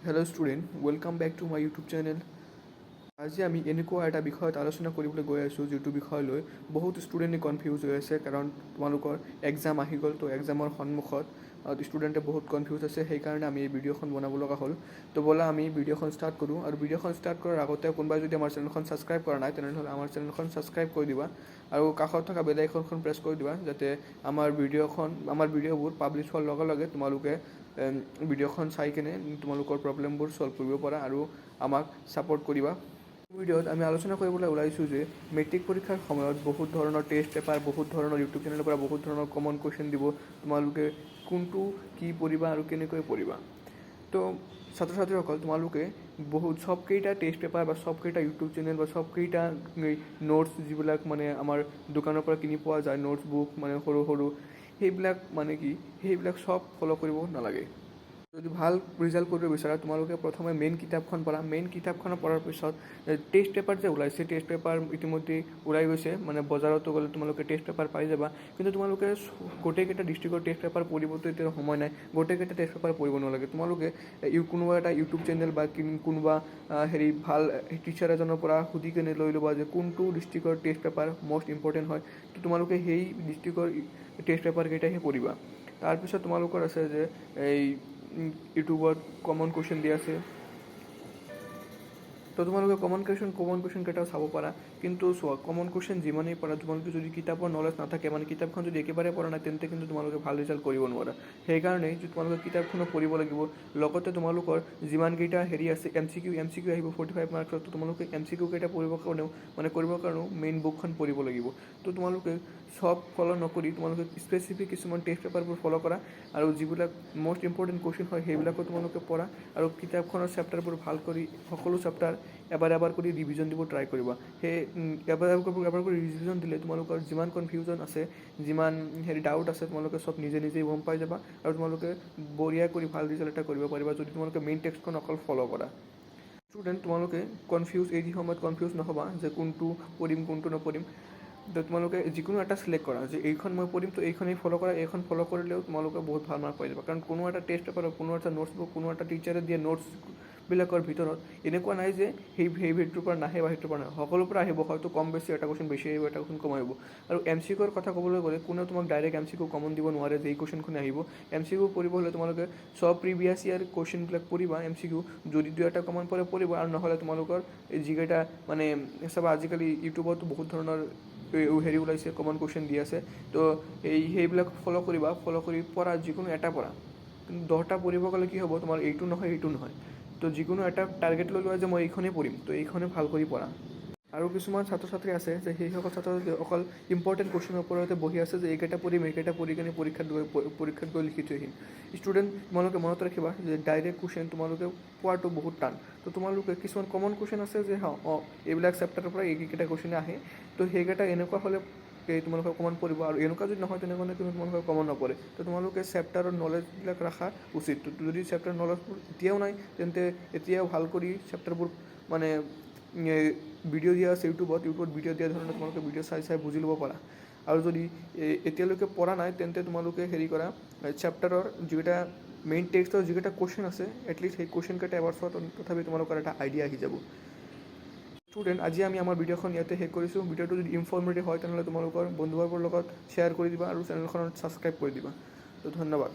Hello' students, welcome back to my YouTube channel. আজি আমি এনেকুৱা এটা বিষয়ত আলোচনা কৰিবলৈ গৈ আছোঁ যিটো বিষয় লৈ বহুত ষ্টুডেণ্টে কনফিউজ হৈ আছে, কাৰণ তোমালোকৰ এক্সাম আহি গ'ল। তো এক্সামৰ সন্মুখত ষ্টুডেণ্টে বহুত কনফিউজ আছে, সেইকাৰণে আমি এই ভিডিঅ'খন বনাব লগা হ'ল। তো ব'লা আমি ভিডিঅ'খন ষ্টাৰ্ট কৰোঁ। আৰু ভিডিঅ'খন ষ্টাৰ্ট কৰাৰ আগতে কোনোবাই যদি আমাৰ চেনেলখন ছাবস্ক্ৰাইব কৰা নাই তেনেহ'লে আমাৰ চেনেলখন ছাবস্ক্ৰাইব কৰি দিবা আৰু কাষত থকা বেল আইকনখন প্ৰেছ কৰি দিবা, যাতে আমাৰ ভিডিঅ'বোৰ পাব্লিছ হোৱাৰ লগে লগে তোমালোকে ভিডিঅ'খন চাই কিনে তোমালোকৰ প্ৰব্লেমবোৰ ছল্ভ কৰিব পাৰা আৰু আমাক ছাপোৰ্ট কৰিবা। ভিডিঅ'ত আমি আলোচনা কৰিবলৈ ওলাইছোঁ যে মেট্ৰিক পৰীক্ষাৰ সময়ত বহুত ধৰণৰ টেষ্ট পেপাৰ, বহুত ধৰণৰ ইউটিউব চেনেলৰ পৰা বহুত ধৰণৰ কমন কুৱেশ্যন দিব। তোমালোকে কোনটো কি পঢ়িবা আৰু কেনেকৈ পঢ়িবা। তো ছাত্ৰ ছাত্ৰীসকল, তোমালোকে চবকেইটা টেষ্ট পেপাৰ বা চবকেইটা ইউটিউব চেনেল বা চবকেইটা নোটছ যিবিলাক আমাৰ দোকানৰ পৰা কিনি পোৱা যায়, নোটছ বুক সৰু সৰু, সেইবিলাক চব ফ'ল' কৰিব নালাগে। যদি ভাল ৰিজাল্ট কৰিব বিচাৰা তোমালোকে প্ৰথমে মেইন কিতাপখন পঢ়া। মেইন কিতাপখন পঢ়াৰ পিছত টেষ্ট পেপাৰ যে ওলাইছে, টেষ্ট পেপাৰ ইতিমধ্যে ওলাই গৈছে, বজাৰতো গ'লে তোমালোকে টেষ্ট পেপাৰ পাই যাবা। কিন্তু তোমালোকে গোটেইকেইটা ডিষ্ট্ৰিক্টৰ টেষ্ট পেপাৰ পঢ়িবতো এতিয়া সময় নাই, গোটেইকেইটা টেষ্ট পেপাৰ পঢ়িব নালাগে। তোমালোকে কোনোবা এটা ইউটিউব চেনেল বা কোনোবা ভাল টিচাৰ এজনৰ পৰা সুধি কিনে লৈ ল'বা যে কোনটো ডিষ্ট্ৰিক্টৰ টেষ্ট পেপাৰ মষ্ট ইম্পৰ্টেণ্ট হয়। তো তোমালোকে সেই ডিষ্ট্ৰিক্টৰ টেষ্ট পেপাৰকেইটাহে পঢ়িবা। তাৰপিছত তোমালোকৰ আছে যে ইউটিউবত কমন কুৱেশ্যন দি আছে, তো তোমালোকে কমন কুৱেশ্যন কেইটাও চাব পাৰা। কিন্তু চোৱা, কমন কুৱেশ্যন যিমানেই পঢ়া, তোমালোকে যদি কিতাপৰ নলেজ নাথাকে, কিতাপখন যদি একেবাৰে পঢ়া নাই, তেন্তে কিন্তু তোমালোকে ভাল ৰিজাল্ট কৰিব নোৱাৰা। সেইকাৰণে তোমালোকে কিতাপখনো পঢ়িব লাগিব, লগতে তোমালোকৰ যিমানকেইটা আছে এম চি কিউ আহিব 45 মাৰ্কছত। তো তোমালোকে এম চি কিউ কেইটা কৰিবৰ কাৰণেও মেইন বুকখন পঢ়িব লাগিব। তো তোমালোকে চব ফ'ল' নকৰি তোমালোকে স্পেচিফিক কিছুমান টেষ্ট পেপাৰবোৰ ফ'ল' কৰা আৰু যিবিলাক মষ্ট ইম্পৰ্টেণ্ট কুৱেশ্যন হয় সেইবিলাকো তোমালোকে পঢ়া আৰু কিতাপখনৰ চেপ্টাৰবোৰ ভাল কৰি সকলো চেপ্টাৰ এবাৰ কৰি ৰিভিজন দিব ট্ৰাই কৰিবা। সেই এবাৰ কৰি ৰিভিজন দিলে তোমালোকৰ যিমান কনফিউজন আছে, যিমান ডাউট আছে, তোমালোকে চব নিজেই গম পাই যাবা আৰু তোমালোকে বঢ়িয়া কৰি ভাল ৰিজাল্ট এটা কৰিব পাৰিবা যদি তোমালোকে মেইন টেক্সটখন অকল ফ'ল' কৰা। ষ্টুডেণ্ট, তোমালোকে এই সময়ত কনফিউজ নহ'বা যে কোনটো পঢ়িম কোনটো নপঢ়িম। তো তোমালোকে যিকোনো এটা ছিলেক্ট কৰা যে এইখন মই পঢ়িম, তো এইখনেই ফ'ল' কৰা। এইখন ফ'ল' কৰিলেও তোমালোকে বহুত ভাল মাৰ্ক পাই যাবা, কাৰণ কোনো এটা টেষ্ট পেপাৰ, কোনো এটা নোটছ বুক, কোনো এটা টিচাৰে দিয়া নোটছবিলাকৰ ভিতৰত এনেকুৱা নাই যে সেইটোৰ পৰা নাহে বা সেইটোৰ পৰা নাহে, সকলোৰ পৰা আহিব। হয়তো কম বেছি, এটা কুৱেশ্যন বেছি আহিব, এটা কুৱেশ্যন কম আহিব। আৰু এম চি কিউৰ কথা ক'বলৈ গ'লে কোনেও তোমাক direct M C Q common দিব নোৱাৰে যে এই কুৱেশ্যনখনে আহিব। এম চি কিউ পঢ়িব হ'লে তোমালোকে চব প্ৰিভিয়াছ ইয়াৰ কুৱেশ্যনবিলাক পঢ়িবা। এম চি কিউ যদি 2-এটা কমন পঢ়িবা, আৰু নহ'লে তোমালোকৰ যিকেইটা চাবা, আজিকালি ইউটিউবতো বহুত ধৰণৰ ওলাইছে, কমন কুৱেশ্যন দি আছে। তো সেইবিলাক ফ'ল' কৰিবা, ফ'ল' কৰি পঢ়া, যিকোনো এটা পঢ়া। কিন্তু 10টা পঢ়িব গ'লে কি হ'ব, তোমাৰ এইটো নহয়। তো যিকোনো এটা টাৰ্গেট লৈ লোৱা যে মই এইখনেই পঢ়িম, তো এইখনে ভাল কৰি পঢ়া। আৰু কিছুমান ছাত্ৰ ছাত্ৰী আছে যে সেইসকল ছাত্ৰ ছাত্ৰী অকল ইম্পৰ্টেণ্ট কুৱেশ্যনৰ ওপৰতে বহি আছে যে এইকেইটা পঢ়ি কিনে পৰীক্ষাত গৈ লিখি থৈ আহিম। ষ্টুডেণ্ট, তোমালোকে মনত ৰাখিবা যে ডাইৰেক্ট কুৱেশ্যন তোমালোকে পোৱাটো বহুত টান। তো তোমালোকে কিছুমান কমন কুৱেশ্যন আছে যে এইবিলাক চেপ্টাৰৰ পৰা এইকেইটা কুৱেশ্যনে আহে। তো সেইকেইটা এনেকুৱা হ'লে তোমালোকে কমন পঢ়িব, আৰু এনেকুৱা যদি নহয় তেনেহ'লে তোমালোকে কমন নপঢ়ে। তো তোমালোকে চেপ্টাৰৰ নলেজবিলাক ৰখা উচিত। তো যদি চেপ্টাৰ নলেজবোৰ এতিয়াও নাই, তেন্তে এতিয়াও ভাল কৰি চেপ্টাৰবোৰ ভিডিঅ' দিয়া আছে ইউটিউবত ভিডিঅ' দিয়া ধৰণে তোমালোকে ভিডিঅ' চাই বুজি ল'ব পাৰা। আৰু যদি এতিয়ালৈকে পঢ়া নাই, তেন্তে তোমালোকে কৰা, চেপ্টাৰৰ যিকেইটা মেইন টেক্সটৰ যিকেইটা কুৱেশ্যন আছে, এটলিষ্ট সেই কুৱেশ্যনকেইটা এবাৰ চোৱা, তথাপি তোমালোকৰ এটা আইডিয়া আহি যাব। ষ্টুডেণ্ট, আজি আমি আমাৰ ভিডিঅ'খন ইয়াতে শেষ কৰিছোঁ। ভিডিঅ'টো যদি ইনফৰ্মেটিভ হয় তেনেহ'লে তোমালোকৰ বন্ধুবৰ্গৰ লগত শ্বেয়াৰ কৰি দিবা আৰু চেনেলখনত ছাবস্ক্ৰাইব কৰি দিবা। তো ধন্যবাদ।